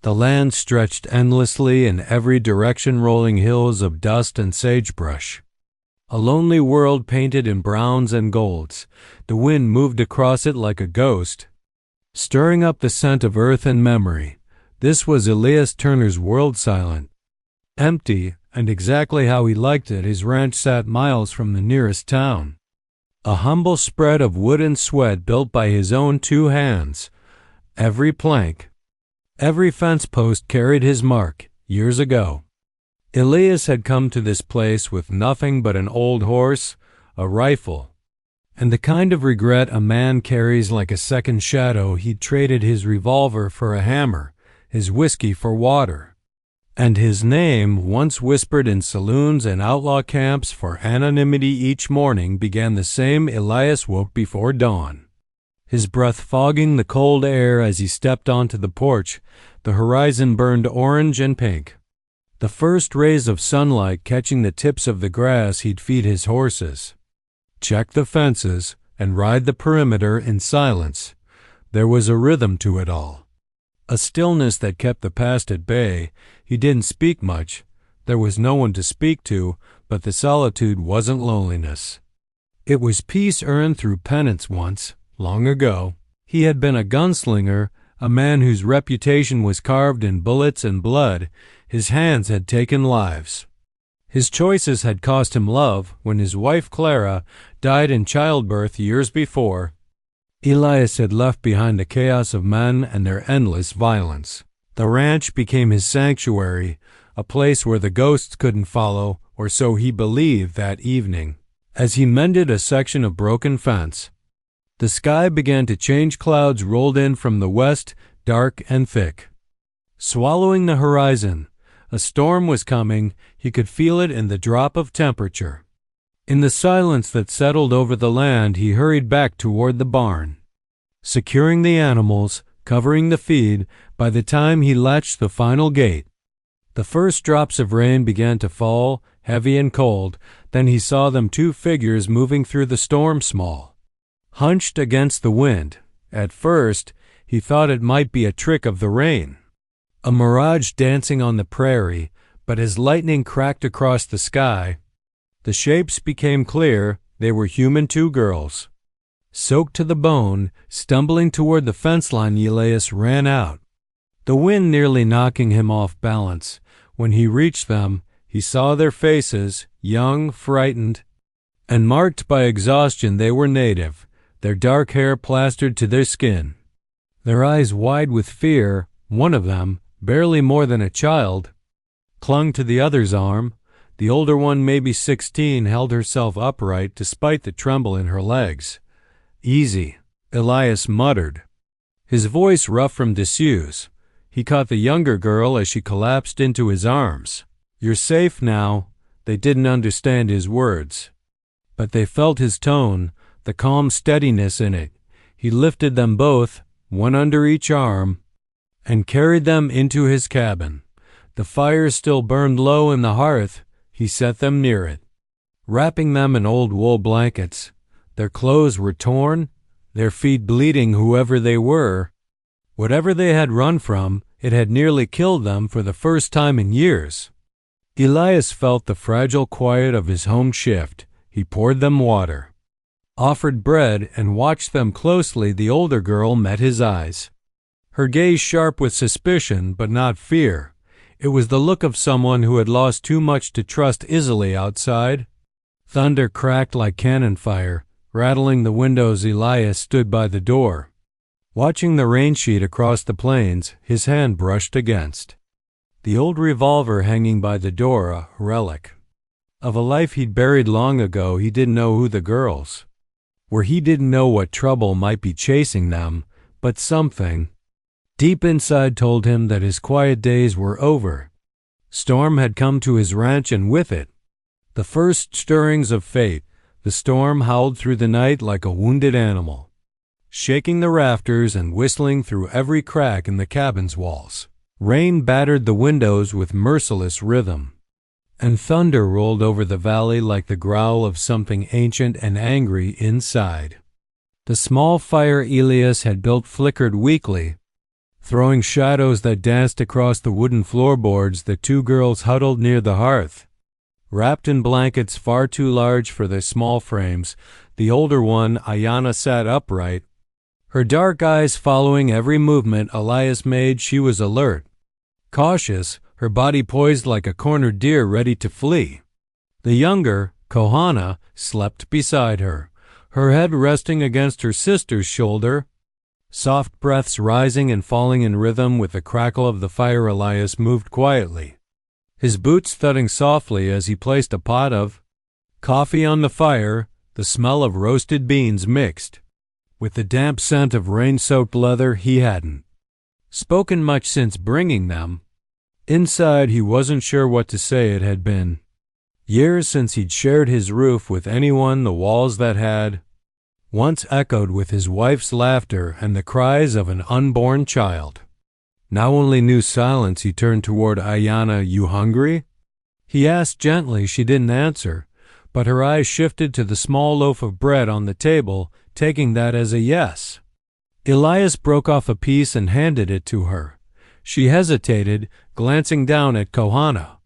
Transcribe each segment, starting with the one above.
The land stretched endlessly in every direction, rolling hills of dust and sagebrush. A lonely world painted in browns and golds. The wind moved across it like a ghost, stirring up the scent of earth and memory. This was Elias Turner's world, silent, empty, and exactly how he liked it. His ranch sat miles from the nearest town. A humble spread of wood and sweat built by his own 2 hands. Every plank, every fence post carried his mark. Years ago, Elias had come to this place with nothing but an old horse, a rifle, and the kind of regret a man carries like a second shadow. He'd traded his revolver for a hammer, his whiskey for water, and his name, once whispered in saloons and outlaw camps for anonymity each morning, began the same. Elias woke before dawn, his breath fogging the cold air as he stepped onto the porch. The horizon burned orange and pink, the first rays of sunlight catching the tips of the grass. He'd feed his horses, check the fences, and ride the perimeter in silence. There was a rhythm to it all, a stillness that kept the past at bay. He didn't speak much. There was no one to speak to, but the solitude wasn't loneliness. It was peace earned through penance. Once, long ago, he had been a gunslinger, a man whose reputation was carved in bullets and blood. His hands had taken lives. His choices had cost him love. When his wife Clara died in childbirth years before, Elias had left behind the chaos of men and their endless violence. The ranch became his sanctuary, a place where the ghosts couldn't follow, or so he believed that evening. As he mended a section of broken fence, the sky began to change. Clouds rolled in from the west, dark and thick, swallowing the horizon. A storm was coming. He could feel it in the drop of temperature. In the silence that settled over the land, he hurried back toward the barn, securing the animals, covering the feed. By the time he latched the final gate, the first drops of rain began to fall, heavy and cold. Then he saw them, 2 figures moving through the storm, small, hunched against the wind. At first, he thought it might be a trick of the rain, a mirage dancing on the prairie, but as lightning cracked across the sky, the shapes became clear. They were human, 2 girls, soaked to the bone, stumbling toward the fence line. Elias ran out, the wind nearly knocking him off balance. When he reached them, he saw their faces, young, frightened, and marked by exhaustion. They were native, their dark hair plastered to their skin, their eyes wide with fear. One of them, barely more than a child, clung to the other's arm. The older one, maybe 16, held herself upright despite the tremble in her legs. "Easy," Elias muttered, his voice rough from disuse. He caught the younger girl as she collapsed into his arms. "You're safe now." They didn't understand his words, but they felt his tone, the calm steadiness in it. He lifted them both, one under each arm, and carried them into his cabin. The fire still burned low in the hearth. He set them near it, wrapping them in old wool blankets. Their clothes were torn, their feet bleeding. Whoever they were, whatever they had run from, it had nearly killed them for the first time in years. Elias felt the fragile quiet of his home shift. He poured them water, offered bread, and watched them closely. The older girl met his eyes, her gaze sharp with suspicion but not fear. It was the look of someone who had lost too much to trust easily. Outside, thunder cracked like cannon fire, rattling the windows. Elias stood by the door, watching the rain sheet across the plains, his hand brushed against the old revolver hanging by the door, a relic of a life he'd buried long ago. He didn't know who the girls were. He didn't know what trouble might be chasing them, but something deep inside told him that his quiet days were over. Storm had come to his ranch, and with it, the first stirrings of fate. The storm howled through the night like a wounded animal, shaking the rafters and whistling through every crack in the cabin's walls. Rain battered the windows with merciless rhythm, and thunder rolled over the valley like the growl of something ancient and angry inside. The small fire Elias had built flickered weakly, throwing shadows that danced across the wooden floorboards. The two girls huddled near the hearth, wrapped in blankets far too large for their small frames. The older one, Ayanna, sat upright, her dark eyes following every movement Elias made. She was alert, cautious, her body poised like a cornered deer ready to flee. The younger, Kohana, slept beside her, her head resting against her sister's shoulder, soft breaths rising and falling in rhythm with the crackle of the fire. Elias moved quietly, his boots thudding softly as he placed a pot of coffee on the fire. The smell of roasted beans mixed with the damp scent of rain-soaked leather. He hadn't spoken much since bringing them. Inside, he wasn't sure what to say. It had been years since he'd shared his roof with anyone. The walls that had once echoed with his wife's laughter and the cries of an unborn child now only knew silence. He turned toward Ayanna. "You hungry?" he asked gently. She didn't answer, but her eyes shifted to the small loaf of bread on the table, taking that as a yes. Elias broke off a piece and handed it to her. She hesitated, glancing down at Kohana,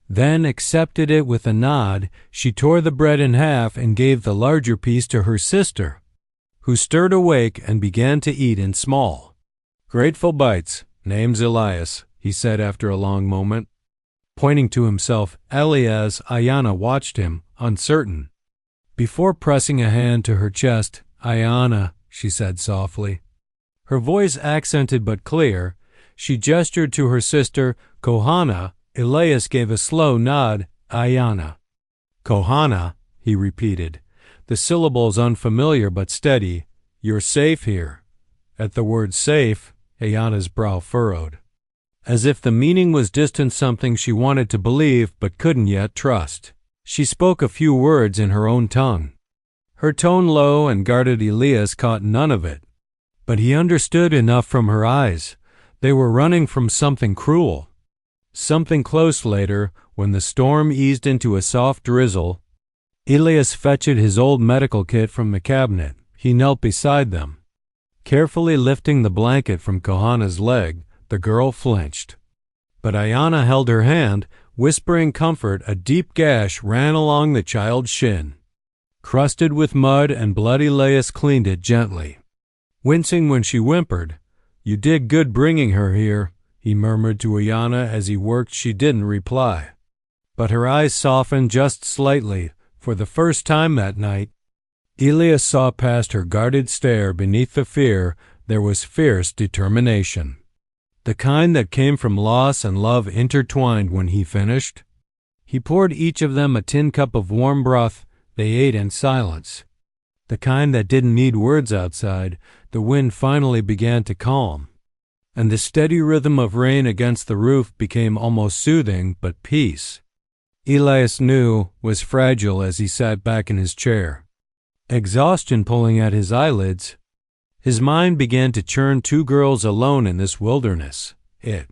then accepted it with a nod. She tore the bread in half and gave the larger piece to her sister, who stirred awake and began to eat in small, grateful bites. "Name's Elias," he said after a long moment, pointing to himself. Elias. Ayanna watched him, uncertain, before pressing a hand to her chest. "Ayanna," she said softly, her voice accented but clear. She gestured to her sister, Kohana. Elias gave a slow nod. "Ayanna." "Kohana," he repeated, the syllables unfamiliar but steady. "You're safe here." At the word safe, Ayanna's brow furrowed, as if the meaning was distant, something she wanted to believe but couldn't yet trust. She spoke a few words in her own tongue, her tone low and guarded. Elias caught none of it, but he understood enough from her eyes. They were running from something cruel, something close. Later, when the storm eased into a soft drizzle, Elias fetched his old medical kit from the cabinet. He knelt beside them, carefully lifting the blanket from Kohana's leg. The girl flinched, but Ayanna held her hand, whispering comfort. A deep gash ran along the child's shin, crusted with mud and blood. Elias cleaned it gently, wincing when she whimpered. "You did good bringing her here," he murmured to Ayanna as he worked. She didn't reply, but her eyes softened just slightly. For the first time that night, Elias saw past her guarded stare. Beneath the fear, there was fierce determination, the kind that came from loss and love intertwined. When he finished, he poured each of them a tin cup of warm broth. They ate in silence, the kind that didn't need words outside. The wind finally began to calm, and the steady rhythm of rain against the roof became almost soothing. But peace, Elias knew, was fragile as he sat back in his chair, exhaustion pulling at his eyelids. His mind began to churn. Two girls alone in this wilderness. It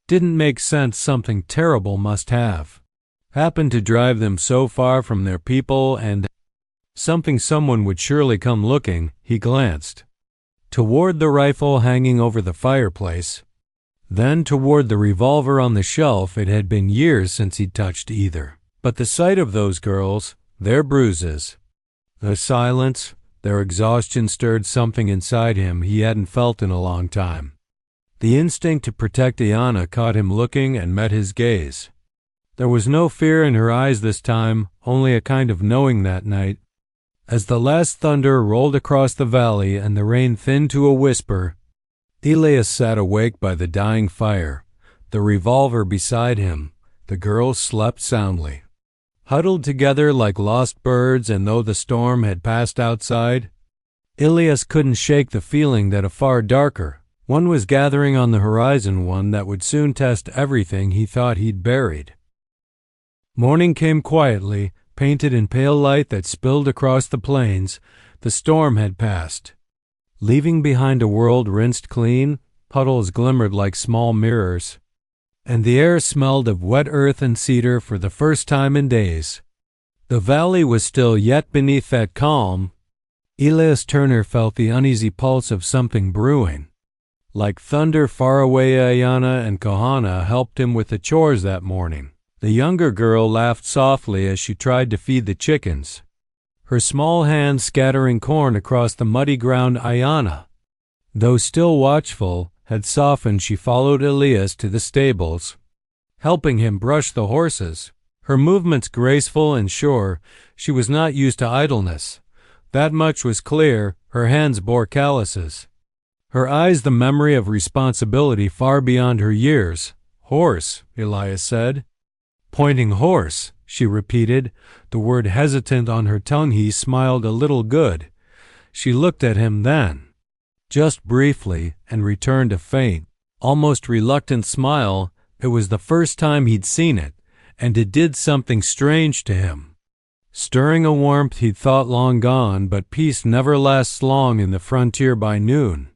didn't make sense. Something terrible must have happened to drive them so far from their people, and someone would surely come looking. He glanced toward the rifle hanging over the fireplace, then toward the revolver on the shelf. It had been years since he'd touched either. But the sight of those girls, their bruises, the silence, their exhaustion stirred something inside him he hadn't felt in a long time. The instinct to protect Ayanna caught him looking and met his gaze. There was no fear in her eyes this time, only a kind of knowing. That night, as the last thunder rolled across the valley and the rain thinned to a whisper, Elias sat awake by the dying fire, the revolver beside him. The girls slept soundly, huddled together like lost birds, and though the storm had passed outside, Elias couldn't shake the feeling that a far darker one was gathering on the horizon, one that would soon test everything he thought he'd buried. Morning came quietly, painted in pale light that spilled across the plains. The storm had passed, leaving behind a world rinsed clean. Puddles glimmered like small mirrors, and the air smelled of wet earth and cedar for the first time in days. The valley was still, yet beneath that calm, Elias Turner felt the uneasy pulse of something brewing. Like thunder far away, Ayana and Kohana helped him with the chores that morning. The younger girl laughed softly as she tried to feed the chickens, her small hands scattering corn across the muddy ground. Ayana, though still watchful, had softened. She followed Elias to the stables, helping him brush the horses, her movements graceful and sure. She was not used to idleness. That much was clear. Her hands bore calluses, her eyes the memory of responsibility far beyond her years. Horse, Elias said. Pointing horse, she repeated, the word hesitant on her tongue. He smiled a little. Good. She looked at him then, just briefly, and returned a faint, almost reluctant smile. It was the first time he'd seen it, and it did something strange to him, stirring a warmth he'd thought long gone. But peace never lasts long in the frontier. By noon,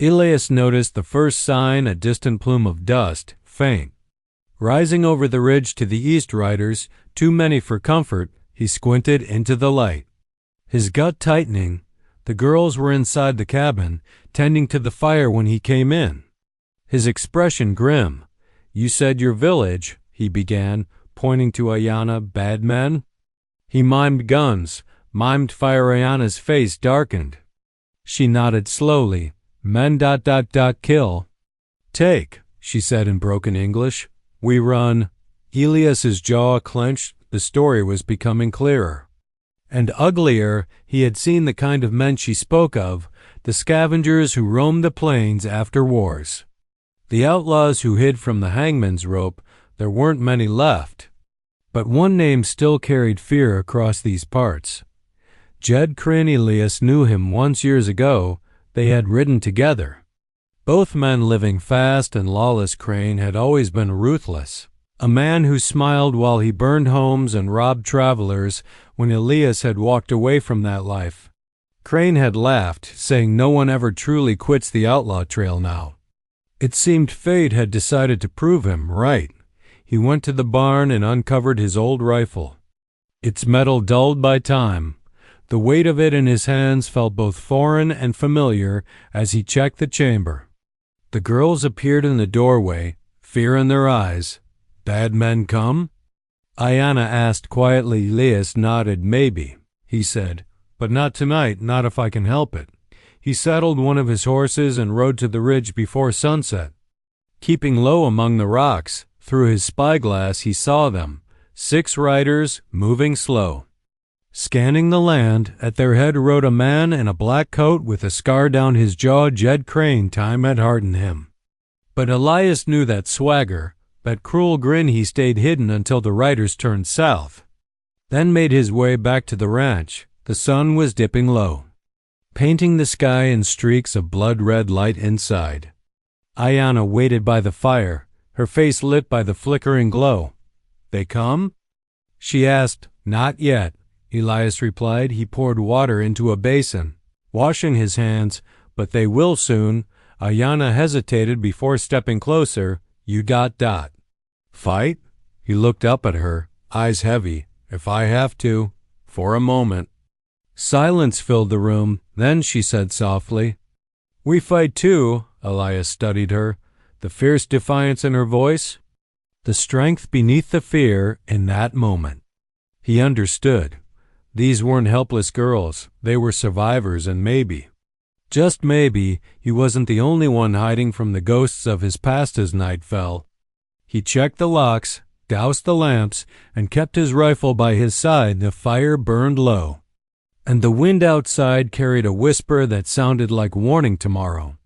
Elias noticed the first sign, a distant plume of dust, faint, rising over the ridge to the east. Riders, too many for comfort. He squinted into the light, his gut tightening. The girls were inside the cabin, tending to the fire when he came in, his expression grim. You said your village, he began, pointing to Ayana. Bad men? He mimed guns, mimed fire. Ayana's face darkened. She nodded slowly. Men ... kill. Take, she said in broken English. We run. Elias's jaw clenched. The story was becoming clearer and uglier. He had seen the kind of men she spoke of, the scavengers who roamed the plains after wars, the outlaws who hid from the hangman's rope. There weren't many left, but one name still carried fear across these parts. Jed Crane. Elias knew him once years ago. They had ridden together, both men living fast and lawless. Crane had always been ruthless, a man who smiled while he burned homes and robbed travelers. When Elias had walked away from that life, Crane had laughed, saying no one ever truly quits the outlaw trail now. It seemed fate had decided to prove him right. He went to the barn and uncovered his old rifle, its metal dulled by time. The weight of it in his hands felt both foreign and familiar as he checked the chamber. The girls appeared in the doorway, fear in their eyes. Bad men come? Ayana asked quietly. Elias nodded. Maybe, he said, but not tonight, not if I can help it. He saddled one of his horses and rode to the ridge before sunset. Keeping low among the rocks, through his spyglass he saw them, 6 riders, moving slow, scanning the land. At their head rode a man in a black coat with a scar down his jaw. Jed Crane. Time had hardened him, but Elias knew that swagger, that cruel grin. He stayed hidden until the riders turned south, then made his way back to the ranch. The sun was dipping low, painting the sky in streaks of blood-red light inside. Ayana waited by the fire, her face lit by the flickering glow. They come? She asked. Not yet, Elias replied. He poured water into a basin, washing his hands. But they will soon. Ayana hesitated before stepping closer. You ... Fight? He looked up at her, eyes heavy. If I have to. For a moment. Silence filled the room. Then she said softly, We fight too. Elias studied her, the fierce defiance in her voice, the strength beneath the fear. In that moment, he understood. These weren't helpless girls. They were survivors, and maybe, just maybe, he wasn't the only one hiding from the ghosts of his past. As night fell, he checked the locks, doused the lamps, and kept his rifle by his side. The fire burned low, and the wind outside carried a whisper that sounded like warning. Tomorrow,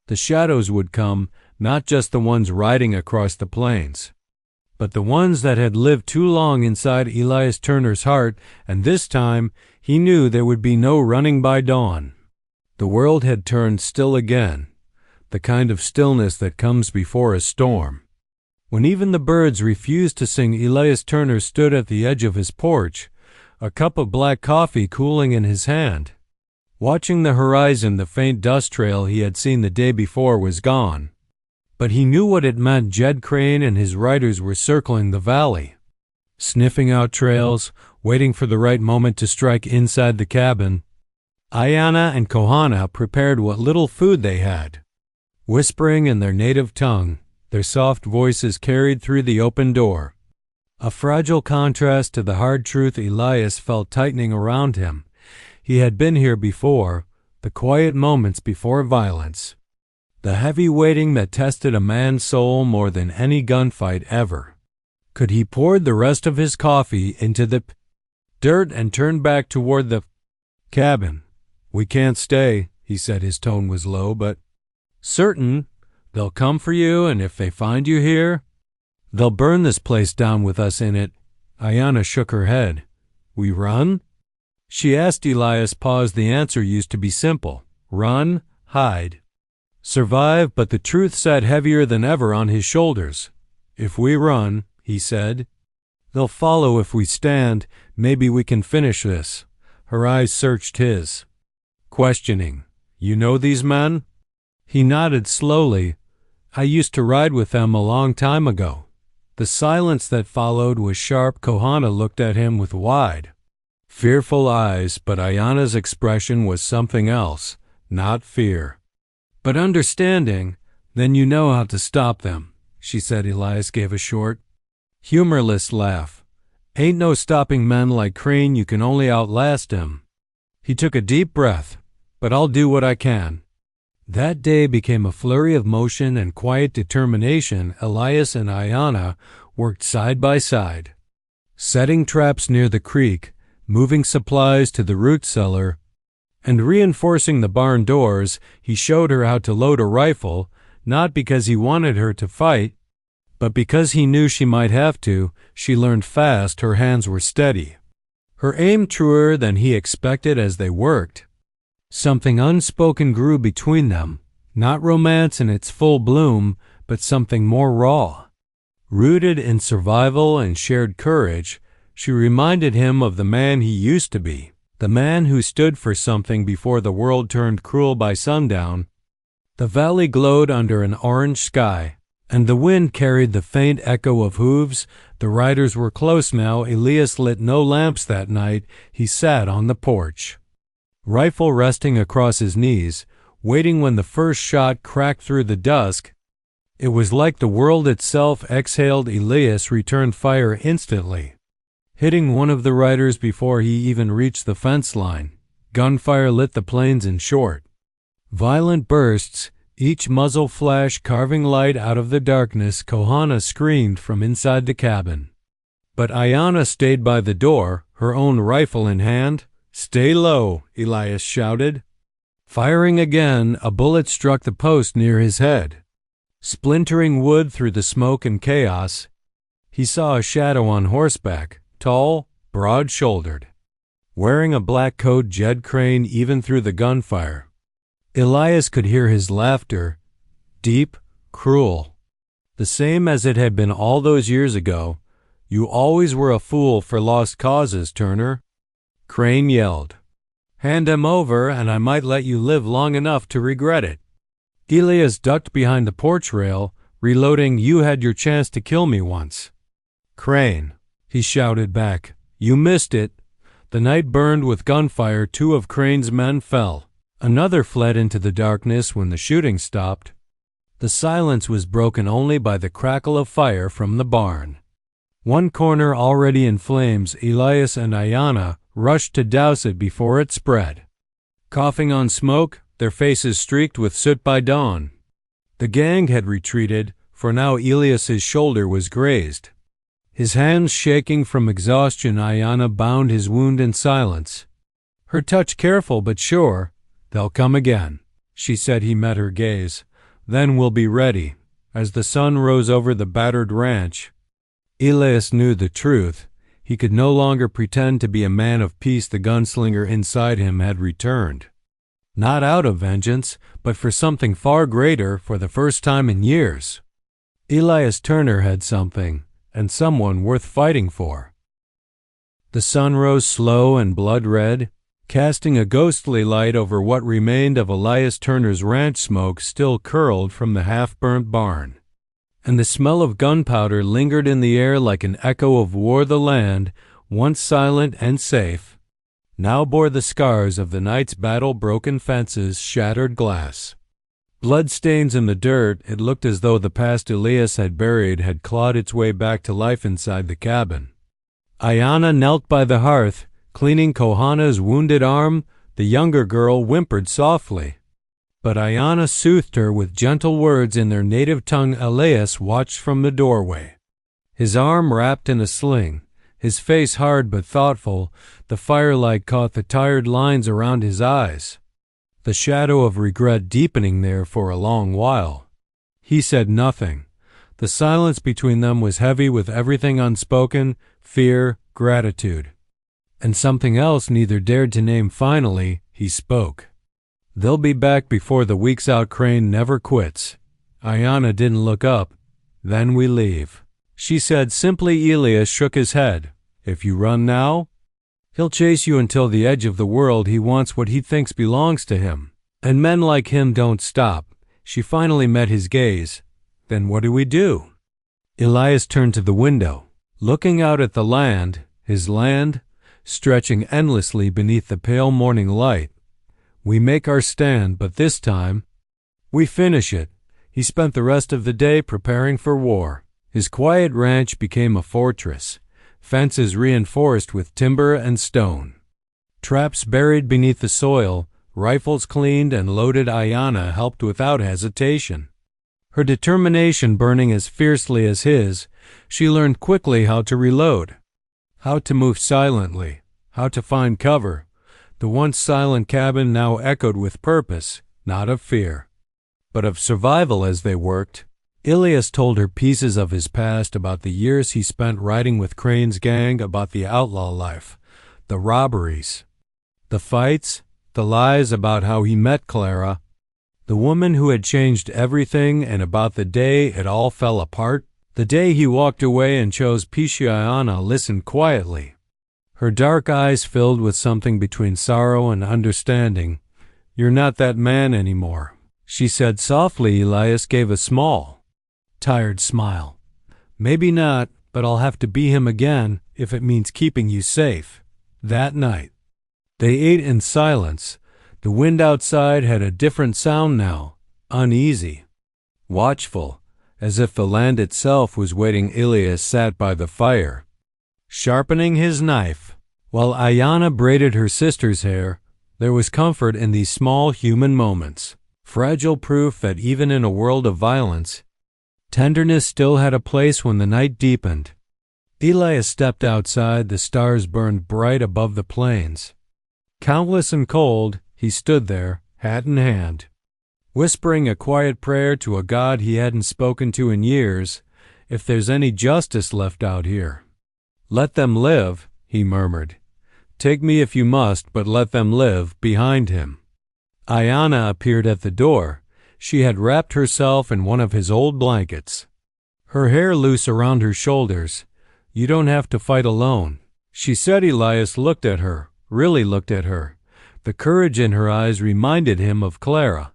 the shadows would come, not just the ones riding across the plains, but the ones that had lived too long inside Elias Turner's heart. And this time, he knew there would be no running by dawn. The world had turned still again, the kind of stillness that comes before a storm. When even the birds refused to sing, Elias Turner stood at the edge of his porch, a cup of black coffee cooling in his hand. Watching the horizon, the faint dust trail he had seen the day before was gone. But he knew what it meant. Jed Crane and his riders were circling the valley, sniffing out trails, waiting for the right moment to strike. Inside the cabin, Ayana and Kohana prepared what little food they had. whispering in their native tongue, their soft voices carried through the open door. A fragile contrast to the hard truth Elias felt tightening around him. He had been here before, the quiet moments before violence. The heavy waiting that tested a man's soul more than any gunfight ever. Could he pour the rest of his coffee into the dirt and turn back toward the cabin? "We can't stay," he said. His tone was low, but certain. "They'll come for you, and if they find you here, they'll burn this place down with us in it." Ayanna shook her head. "We run?" She asked. Elias paused. The answer used to be simple. Run, hide, survive, but the truth sat heavier than ever on his shoulders. "If we run," he said, "they'll follow. If we stand, maybe we can finish this." Her eyes searched his, questioning. "You know these men?" He nodded slowly. "I used to ride with them a long time ago." The silence that followed was sharp. Kohana looked at him with wide, fearful eyes, but Ayanna's expression was something else, not fear, but understanding. "Then you know how to stop them," she said. Elias gave a short, humorless laugh. "Ain't no stopping men like Crane. You can only outlast him." He took a deep breath. "But I'll do what I can." That day became a flurry of motion and quiet determination. Elias and Ayanna worked side by side, setting traps near the creek, moving supplies to the root cellar, and reinforcing the barn doors. He showed her how to load a rifle, not because he wanted her to fight, but because he knew she might have to. She learned fast. Her hands were steady, her aim truer than he expected as they worked. Something unspoken grew between them, not romance in its full bloom, but something more raw. Rooted in survival and shared courage, she reminded him of the man he used to be, the man who stood for something before the world turned cruel by sundown. The valley glowed under an orange sky, and the wind carried the faint echo of hooves. The riders were close now. Elias lit no lamps that night. He sat on the porch, rifle resting across his knees, waiting. When the first shot cracked through the dusk, it was like the world itself exhaled. Elias returned fire instantly, hitting one of the riders before he even reached the fence line. Gunfire lit the plains in short, violent bursts, each muzzle flash carving light out of the darkness. Kohana screamed from inside the cabin, but Ayanna stayed by the door, her own rifle in hand. "Stay low," Elias shouted. Firing again, a bullet struck the post near his head, splintering wood through the smoke and chaos. He saw a shadow on horseback, tall, broad-shouldered, wearing a black coat. Jed Crane. Even through the gunfire, Elias could hear his laughter, deep, cruel, the same as it had been all those years ago. "You always were a fool for lost causes, Turner," Crane yelled. "Hand him over, and I might let you live long enough to regret it." Elias ducked behind the porch rail, reloading. "You had your chance to kill me once, Crane," he shouted back. "You missed it." The night burned with gunfire. 2 of Crane's men fell. Another fled into the darkness when the shooting stopped. The silence was broken only by the crackle of fire from the barn. One corner already in flames. Elias and Ayanna rushed to douse it before it spread, coughing on smoke, their faces streaked with soot by dawn. The gang had retreated, for now Elias's shoulder was grazed. His hands shaking from exhaustion, Ayanna bound his wound in silence, her touch careful but sure. "They'll come again," she said. He met her gaze. "Then we'll be ready." As the sun rose over the battered ranch, Elias knew the truth. He could no longer pretend to be a man of peace. The gunslinger inside him had returned, not out of vengeance, but for something far greater. For the first time in years, Elias Turner had something, and someone worth fighting for. The sun rose slow and blood-red, casting a ghostly light over what remained of Elias Turner's ranch. Smoke still curled from the half-burnt barn, and the smell of gunpowder lingered in the air like an echo of war. The land, once silent and safe, now bore the scars of the night's battle: broken fences, shattered glass, Bloodstains in the dirt, it looked as though the past Elias had buried had clawed its way back to life inside the cabin. Ayanna knelt by the hearth, cleaning Kohana's wounded arm. The younger girl whimpered softly. But Ayanna soothed her with gentle words in their native tongue. Elias watched from the doorway, his arm wrapped in a sling, his face hard but thoughtful. The firelight caught the tired lines around his eyes, the shadow of regret deepening there for a long while. He said nothing. The silence between them was heavy with everything unspoken, fear, gratitude, and something else neither dared to name. Finally, he spoke. "They'll be back before the week's out. Crane never quits." Ayanna didn't look up. "Then we leave," she said simply. Elias shook his head. "If you run now, he'll chase you until the edge of the world. He wants what he thinks belongs to him. And men like him don't stop." She finally met his gaze. "Then what do we do?" Elias turned to the window, looking out at the land, his land, stretching endlessly beneath the pale morning light. "We make our stand, but this time, we finish it." He spent the rest of the day preparing for war. His quiet ranch became a fortress, fences reinforced with timber and stone, traps buried beneath the soil, rifles cleaned and loaded. Ayanna helped without hesitation, her determination burning as fiercely as his. She learned quickly how to reload, how to move silently, how to find cover. The once silent cabin now echoed with purpose, not of fear, but of survival. As they worked, Elias told her pieces of his past, about the years he spent riding with Crane's gang, about the outlaw life, the robberies, the fights, the lies, about how he met Clara, the woman who had changed everything, and about the day it all fell apart, the day he walked away and chose peace. Ayanna listened quietly, her dark eyes filled with something between sorrow and understanding. "You're not that man anymore," she said softly. Elias gave a small, tired smile. "Maybe not, but I'll have to be him again if it means keeping you safe." That night, they ate in silence. The wind outside had a different sound now, uneasy, watchful, as if the land itself was waiting. Elias sat by the fire, sharpening his knife, while Ayanna braided her sister's hair. There was comfort in these small human moments, fragile proof that even in a world of violence, tenderness still had a place. When the night deepened, Elias stepped outside. The stars burned bright above the plains. Countless and cold, he stood there, hat in hand, whispering a quiet prayer to a God he hadn't spoken to in years. "If there's any justice left out here, let them live," he murmured. "Take me if you must, but let them live." Behind him, Ayanna appeared at the door. She had wrapped herself in one of his old blankets, her hair loose around her shoulders. "You don't have to fight alone," she said. Elias looked at her, really looked at her. The courage in her eyes reminded him of Clara,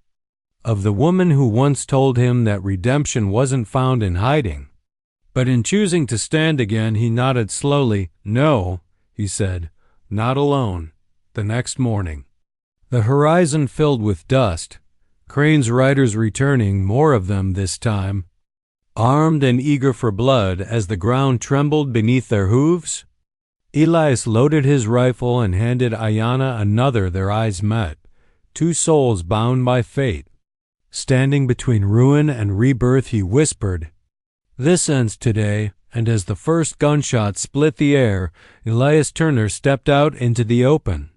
of the woman who once told him that redemption wasn't found in hiding, but in choosing to stand again. He nodded slowly. "No," he said, "not alone." The next morning, the horizon filled with dust. Crane's riders returning, more of them this time, armed and eager for blood. As the ground trembled beneath their hooves, Elias loaded his rifle and handed Ayanna another. Their eyes met, two souls bound by fate, standing between ruin and rebirth. He whispered, "This ends today." And as the first gunshot split the air, Elias Turner stepped out into the open.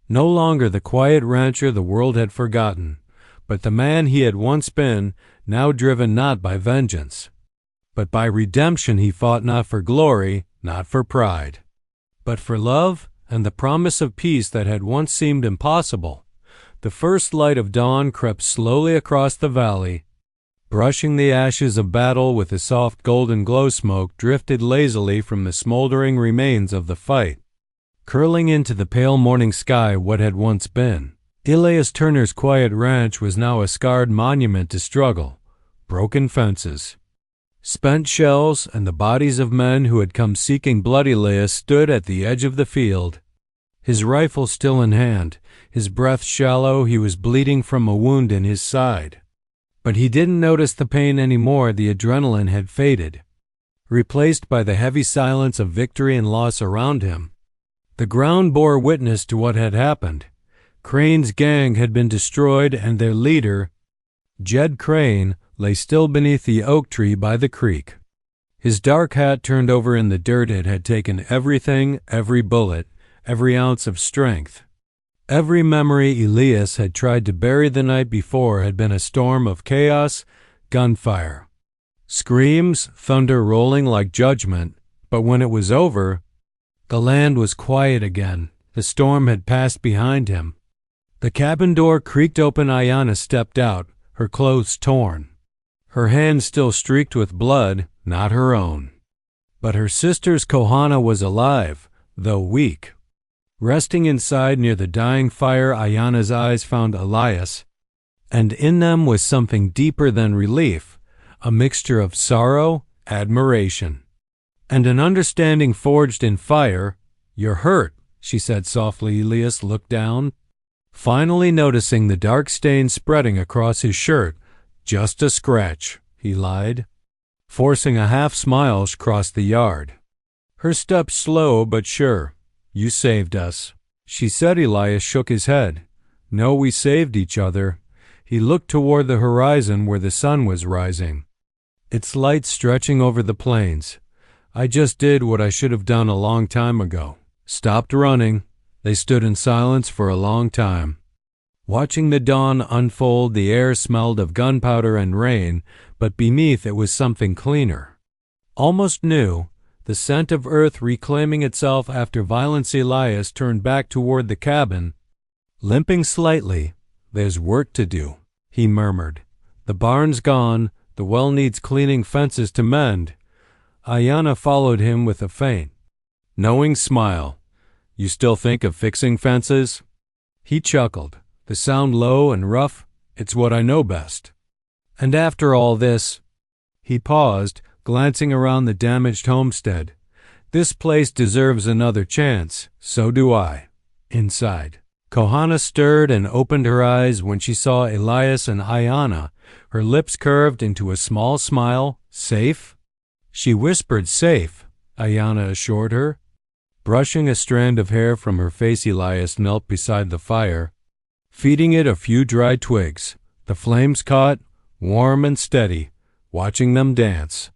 No longer the quiet rancher the world had forgotten, but the man he had once been, now driven not by vengeance, but by redemption. He fought not for glory, not for pride, but for love and the promise of peace that had once seemed impossible. The first light of dawn crept slowly across the valley, brushing the ashes of battle with a soft golden glow. Smoke drifted lazily from the smoldering remains of the fight, curling into the pale morning sky. What had once been Elias Turner's quiet ranch was now a scarred monument to struggle, broken fences, spent shells, and the bodies of men who had come seeking blood. Elias stood at the edge of the field, his rifle still in hand, his breath shallow. He was bleeding from a wound in his side, But he didn't notice the pain anymore. The adrenaline had faded, replaced by the heavy silence of victory and loss around him. The ground bore witness to what had happened. Crane's gang had been destroyed, and their leader, Jed Crane, lay still beneath the oak tree by the creek. His dark hat turned over in the dirt. It had taken everything, every bullet, every ounce of strength. Every memory Elias had tried to bury the night before had been a storm of chaos, gunfire, screams, thunder rolling like judgment. But when it was over, the land was quiet again. The storm had passed behind him. The cabin door creaked open. Ayanna stepped out, her clothes torn, her hands still streaked with blood, not her own. But her sister's Kohana was alive, though weak. Resting inside near the dying fire, Ayanna's eyes found Elias, and in them was something deeper than relief, a mixture of sorrow, admiration, and an understanding forged in fire. "You're hurt," she said softly. Elias looked down, finally noticing the dark stain spreading across his shirt. "Just a scratch," he lied, forcing a half-smile across the yard. Her steps slow but sure. "You saved us," she said. Elias shook his head. "No, we saved each other." He looked toward the horizon where the sun was rising, its light stretching over the plains. "I just did what I should have done a long time ago. Stopped running." They stood in silence for a long time, watching the dawn unfold. The air smelled of gunpowder and rain, but beneath it was something cleaner, almost new, the scent of earth reclaiming itself after violence. Elias turned back toward the cabin, limping slightly. "There's work to do," he murmured. "The barn's gone, the well needs cleaning, fences to mend." Ayanna followed him with a faint, knowing smile. "You still think of fixing fences?" He chuckled, the sound low and rough. "It's what I know best." "And after all this," he paused, glancing around the damaged homestead, "this place deserves another chance. So do I." Inside, Kohana stirred and opened her eyes when she saw Elias and Ayanna. Her lips curved into a small smile. "Safe?" She whispered. "Safe," Ayanna assured her. Brushing a strand of hair from her face, Elias knelt beside the fire, feeding it a few dry twigs. The flames caught, warm and steady, watching them dance.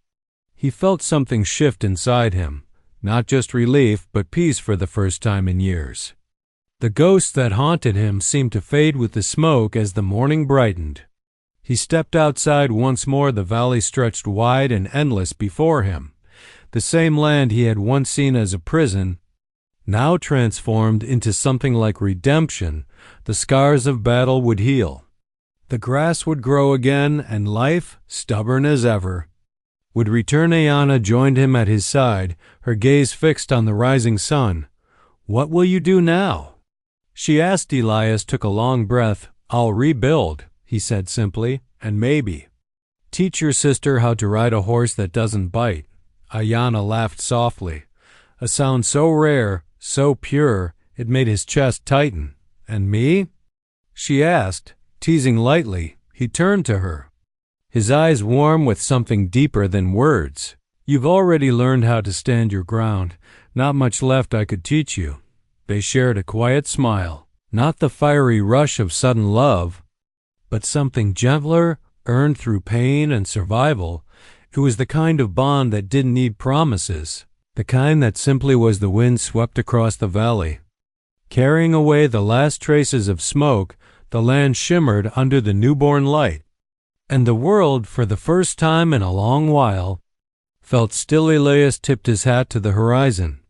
He felt something shift inside him, not just relief, but peace for the first time in years. The ghosts that haunted him seemed to fade with the smoke as the morning brightened. He stepped outside once more. The valley stretched wide and endless before him, the same land he had once seen as a prison, now transformed into something like redemption. The scars of battle would heal. The grass would grow again, and life, stubborn as ever, would return. Ayanna joined him at his side, her gaze fixed on the rising sun. "What will you do now?" she asked. Elias took a long breath. "I'll rebuild," he said simply, "and maybe teach your sister how to ride a horse that doesn't bite." Ayanna laughed softly, a sound so rare, so pure, it made his chest tighten. "And me?" she asked, teasing lightly. He turned to her, his eyes warm with something deeper than words. "You've already learned how to stand your ground. Not much left I could teach you." They shared a quiet smile, not the fiery rush of sudden love, but something gentler, earned through pain and survival. It was the kind of bond that didn't need promises, the kind that simply was. The wind swept across the valley, carrying away the last traces of smoke. The land shimmered under the newborn light, and the world, for the first time in a long while, felt still. Elias tipped his hat to the horizon.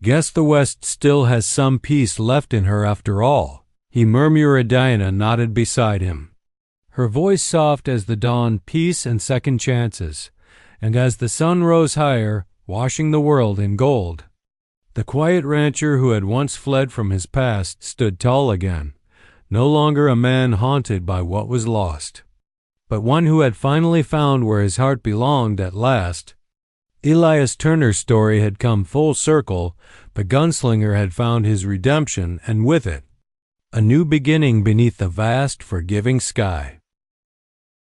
"Guess the West still has some peace left in her after all," he murmured. Ayanna nodded beside him, her voice soft as the dawn. "Peace and second chances." And as the sun rose higher, washing the world in gold, the quiet rancher who had once fled from his past stood tall again, no longer a man haunted by what was lost, but one who had finally found where his heart belonged at last. Elias Turner's story had come full circle. The gunslinger had found his redemption, and with it, a new beginning beneath the vast, forgiving sky.